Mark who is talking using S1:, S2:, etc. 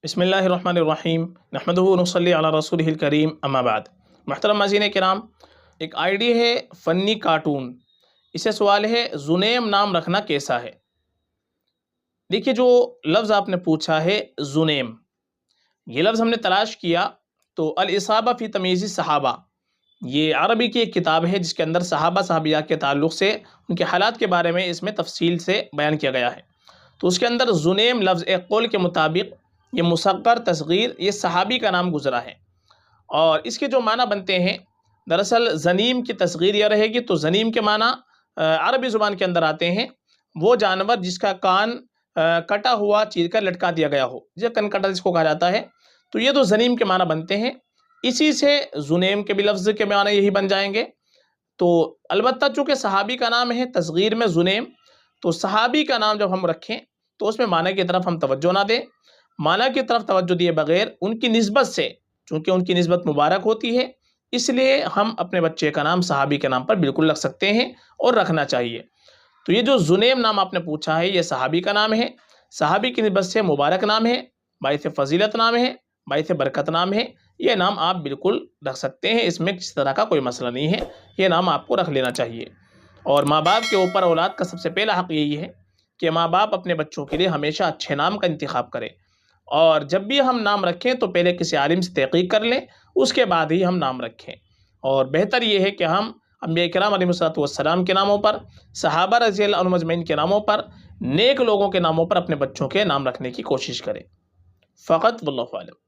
S1: بسم اللہ الرحمن الرحیم نحمدہ ونصلی علی رسولہ الکریم اما بعد۔ محترم ناظرین کرام، ایک آئی ڈی ہے فنی کارٹون، اسے سوال ہے زنیم نام رکھنا کیسا ہے؟ دیکھیے، جو لفظ آپ نے پوچھا ہے زنیم، یہ لفظ ہم نے تلاش کیا تو الاصابہ فی تمییز الصحابہ، یہ عربی کی ایک کتاب ہے جس کے اندر صحابہ صحابیات کے تعلق سے ان کے حالات کے بارے میں اس میں تفصیل سے بیان کیا گیا ہے۔ تو اس کے اندر زنیم لفظ ایک قول کے مطابق یہ مصغر تصغیر، یہ صحابی کا نام گزرا ہے، اور اس کے جو معنی بنتے ہیں، دراصل زنیم کی تصغیر یہ رہے گی تو زنیم کے معنی عربی زبان کے اندر آتے ہیں وہ جانور جس کا کان کٹا ہوا چیر کر لٹکا دیا گیا ہو، یہ کن کٹا جس کو کہا جاتا ہے، تو یہ تو زنیم کے معنی بنتے ہیں۔ اسی سے زنیم کے بھی لفظ کے معنی یہی بن جائیں گے۔ تو البتہ چونکہ صحابی کا نام ہے تصغیر میں زنیم، تو صحابی کا نام جب ہم رکھیں تو اس میں معنی کی طرف ہم توجہ نہ دیں، معنی کی طرف توجہ دیے بغیر ان کی نسبت سے، چونکہ ان کی نسبت مبارک ہوتی ہے، اس لیے ہم اپنے بچے کا نام صحابی کے نام پر بالکل رکھ سکتے ہیں اور رکھنا چاہیے۔ تو یہ جو زنیم نام آپ نے پوچھا ہے، یہ صحابی کا نام ہے، صحابی کی نسبت سے مبارک نام ہے، باعث فضیلت نام ہے، باعث برکت نام ہے، یہ نام آپ بالکل رکھ سکتے ہیں، اس میں کسی طرح کا کوئی مسئلہ نہیں ہے، یہ نام آپ کو رکھ لینا چاہیے۔ اور ماں باپ کے اوپر اولاد کا سب سے پہلا حق یہی ہے کہ ماں باپ اپنے بچوں کے لیے ہمیشہ اچھے نام کا انتخاب کرے، اور جب بھی ہم نام رکھیں تو پہلے کسی عالم سے تحقیق کر لیں، اس کے بعد ہی ہم نام رکھیں۔ اور بہتر یہ ہے کہ ہم انبیاء کرام علیہ السلام کے ناموں پر، صحابہ رضی اللہ عنہم اجمعین کے ناموں پر، نیک لوگوں کے ناموں پر اپنے بچوں کے نام رکھنے کی کوشش کریں۔ فقط واللہ اعلم۔